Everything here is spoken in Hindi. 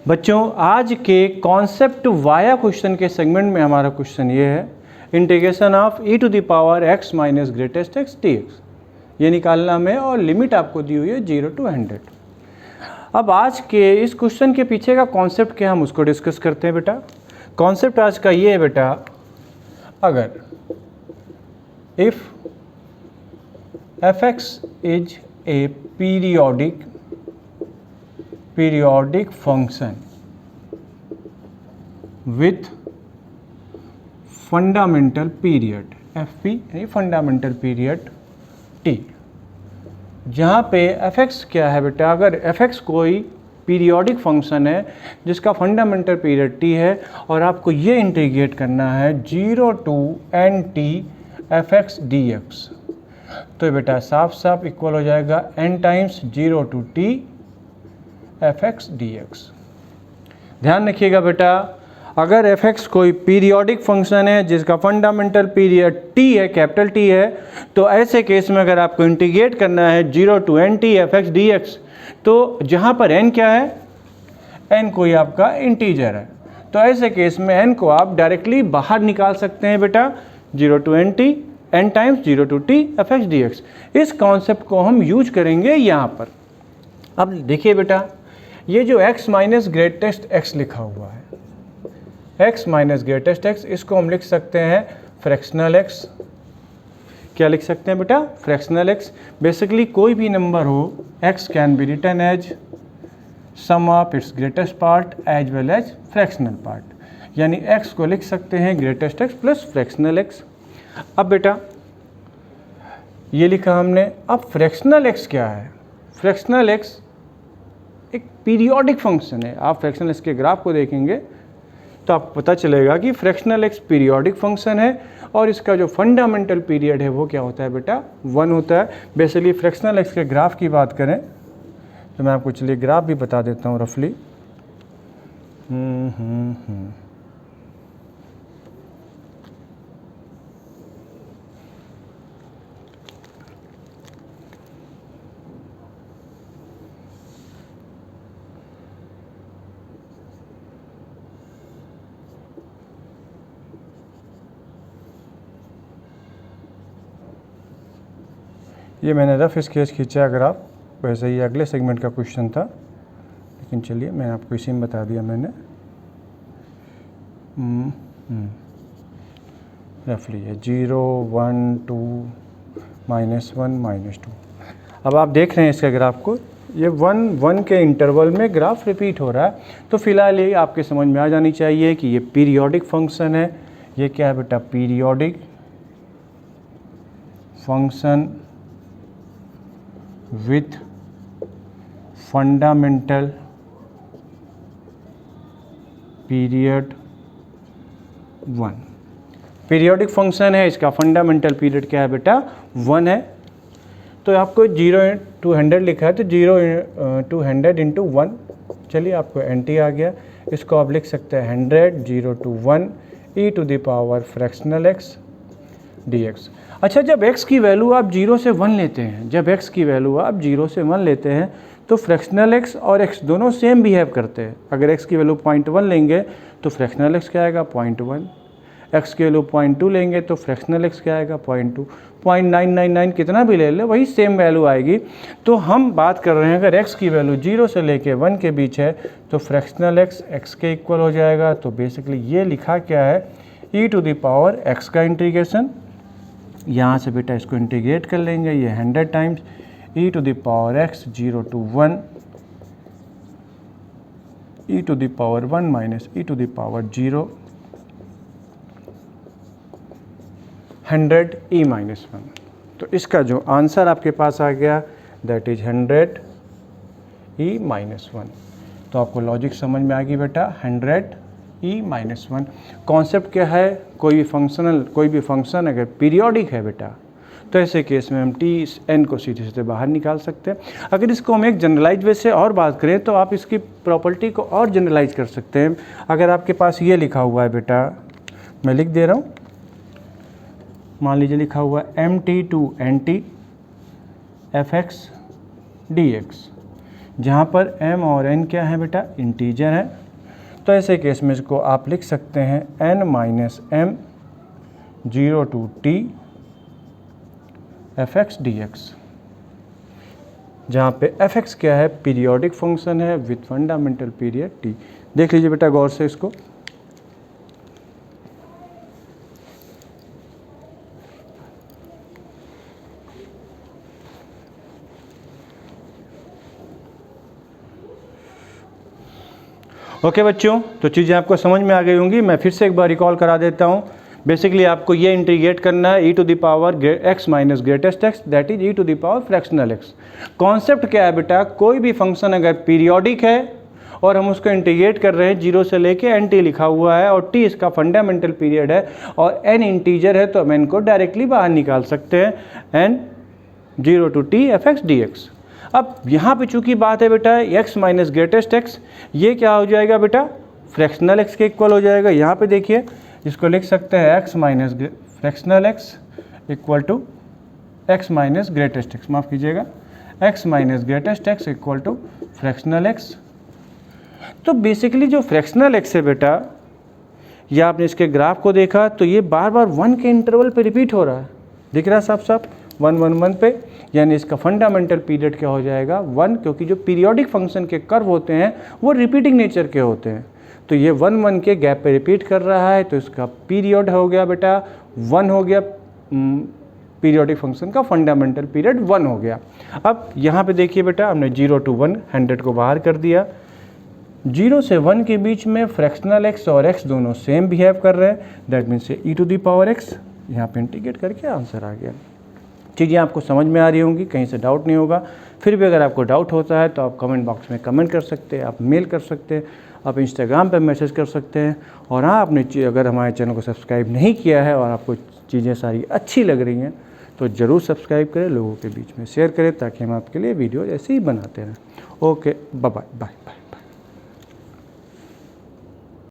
बच्चों आज के कॉन्सेप्ट वाया क्वेश्चन के सेगमेंट में हमारा क्वेश्चन ये है integration of e to the power x minus greatest x dx, ये निकालना हमें और लिमिट आपको दी हुई है 0 to 100। अब आज के इस क्वेश्चन के पीछे का कॉन्सेप्ट क्या हम उसको डिस्कस करते हैं बेटा। कॉन्सेप्ट आज का ये है बेटा, अगर if fx is a periodic function with fundamental period fp यानी फंडामेंटल पीरियड t, जहाँ पे fx क्या है बेटा, अगर fx कोई पीरियोडिक फंक्शन है जिसका फंडामेंटल पीरियड t है और आपको ये इंटीग्रेट करना है 0 to nt fx dx, तो बेटा साफ साफ इक्वल हो जाएगा n times 0 to t fx dx। ध्यान रखिएगा बेटा, अगर fx कोई पीरियोडिक फंक्शन है जिसका फंडामेंटल पीरियड t है, कैपिटल T है, तो ऐसे केस में अगर आपको इंटीग्रेट करना है 0 to nt fx dx, तो जहाँ पर n क्या है, n कोई आपका इंटीजर है, तो ऐसे केस में n को आप डायरेक्टली बाहर निकाल सकते हैं बेटा 0 to nt n times 0 to t fx dx। इस कॉन्सेप्ट को हम यूज करेंगे यहाँ पर। अब देखिए बेटा, ये जो x माइनस ग्रेटेस्ट x लिखा हुआ है, x माइनस ग्रेटेस्ट x, इसको हम लिख सकते हैं फ्रैक्शनल x। क्या लिख सकते हैं बेटा, फ्रैक्शनल x। बेसिकली कोई भी नंबर हो x can be written as sum of its greatest part as well as fractional part, यानी x को लिख सकते हैं greatest x plus fractional x। अब बेटा ये लिखा हमने, अब फ्रैक्शनल x क्या है, फ्रैक्शनल x एक पीरियोडिक फंक्शन है। आप फ्रैक्शनल x के ग्राफ को देखेंगे तो आपको पता चलेगा कि फ्रैक्शनल x पीरियोडिक फंक्शन है और इसका जो फंडामेंटल पीरियड है वो क्या होता है बेटा, 1 होता है। बेसिकली फ्रैक्शनल x के ग्राफ की बात करें तो मैं आपको चलिए ग्राफ भी बता देता हूँ रफली। ये मैंने रफ स्केच खींचा ग्राफ, वैसे ही अगले सेगमेंट का क्वेश्चन था, लेकिन चलिए मैं आपको इसी में बता दिया मैंने। रफली है 0 1 2 -1 -2। अब आप देख रहे हैं इसका ग्राफ को, ये 1 के इंटरवल में ग्राफ रिपीट हो रहा है, तो फिलहाल ये आपके समझ में आ जानी चाहिए कि ये पीरियोडिक फंक्शन है। ये क्या है बेटा, periodic function with fundamental period 1। Periodic function है, इसका फंडामेंटल पीरियड क्या है बेटा, 1 है। तो आपको 0 to 100 लिखा है, तो 0 to 100 इंटू 1, चलिए आपको nt आ गया। इसको आप लिख सकते हैं 100 0 to 1 e to the power fractional x dx। अच्छा, जब x की वैल्यू आप 0 से 1 लेते हैं, जब x की वैल्यू आप 0 से 1 लेते हैं तो फ्रैक्शनल x और x दोनों सेम बिहेव करते हैं। अगर x की वैल्यू 0.1 लेंगे तो फ्रैक्शनल x क्या आएगा, 0.1। x की वैल्यू 0.2 लेंगे तो फ्रैक्शनल x क्या आएगा, 0.2। 0.999 कितना भी ले ले वही सेम वैल्यू आएगी। तो हम बात कर रहे हैं अगर x की वैल्यू 0 से लेके 1 के बीच है तो फ्रैक्शनल x x के इक्वल हो जाएगा। तो बेसिकली ये लिखा क्या है, e to the power x का इंटीग्रेशन, यहाँ से बेटा इसको इंटीग्रेट कर लेंगे, ये 100 times e to the power x 0 to 1 e to the power 1 minus e to the power 0 100 e minus 1। तो इसका जो आंसर आपके पास आ गया दैट इज 100 e माइनस 1। तो आपको लॉजिक समझ में आ गई बेटा, 100 e माइनस 1। कॉन्सेप्ट क्या है, कोई भी फंक्शन अगर पीरियोडिक है बेटा तो ऐसे केस में हम t n को सीधे सीधे बाहर निकाल सकते हैं। अगर इसको हम एक जनरलाइज वे से और बात करें तो आप इसकी प्रॉपर्टी को और जनरलाइज कर सकते हैं। अगर आपके पास ये लिखा हुआ है बेटा, मैं लिख दे रहा हूँ, मान लीजिए लिखा हुआ है mt to nt fx dx, जहाँ पर m और n क्या है बेटा, इंटीजर है। तो ऐसे केस में इसको आप लिख सकते हैं n minus m 0 to t fx dx, जहाँ पे fx क्या है, पीरियोडिक फंक्शन है विथ फंडामेंटल पीरियड t। देख लीजिए बेटा गौर से इसको। ओके बच्चों, तो चीज़ें आपको समझ में आ गई होंगी। मैं फिर से एक बार रिकॉल करा देता हूँ। बेसिकली आपको ये इंटीग्रेट करना है e to the power x minus greatest x, that is e to the power fractional x। Concept क्या है बेटा, कोई भी फंक्शन अगर पीरियोडिक है और हम उसको इंटीग्रेट कर रहे हैं, 0 से लेके n t लिखा हुआ है और t इसका फंडामेंटल पीरियड है और n इंटीजर है, तो हम n को डायरेक्टली बाहर निकाल सकते हैं, n 0 to t fx dx। अब यहाँ पे चूंकि बात है बेटा x माइनस ग्रेटेस्ट x, ये क्या हो जाएगा बेटा, फ्रैक्शनल x के इक्वल हो जाएगा। यहाँ पे देखिए इसको लिख सकते हैं x minus fractional x equal to x minus greatest x, माफ़ कीजिएगा, x minus greatest x equal to fractional x। तो बेसिकली जो फ्रैक्शनल x है बेटा, या आपने इसके ग्राफ को देखा तो ये बार बार 1 के इंटरवल पे रिपीट हो रहा है, दिख रहा है साफ साफ 1 1 1 पे, यानी इसका फंडामेंटल पीरियड क्या हो जाएगा 1, क्योंकि जो पीरियोडिक फंक्शन के कर्व होते हैं वो रिपीटिंग नेचर के होते हैं। तो ये 1 1 के गैप पे रिपीट कर रहा है, तो इसका पीरियड हो गया बेटा 1 हो गया, पीरियोडिक फंक्शन का फंडामेंटल पीरियड 1 हो गया। अब यहाँ पे देखिए बेटा, हमने 0 to 1 100 को बाहर कर दिया। 0 से 1 के बीच में फ्रैक्शनल x और x दोनों सेम बिहेव कर रहे हैं, that means e to the power x। यहाँ पे इंटीग्रेट करके आंसर आ गया। चीज़ें आपको समझ में आ रही होंगी, कहीं से डाउट नहीं होगा। फिर भी अगर आपको डाउट होता है तो आप कमेंट बॉक्स में कमेंट कर सकते हैं, आप मेल कर सकते हैं, आप इंस्टाग्राम पे मैसेज कर सकते हैं। और हाँ, आपने अगर हमारे चैनल को सब्सक्राइब नहीं किया है और आपको चीज़ें सारी अच्छी लग रही हैं तो ज़रूर सब्सक्राइब करें, लोगों के बीच में शेयर करें, ताकि हम आपके लिए वीडियो ऐसे ही बनाते रहें। Okay, bye bye bye bye.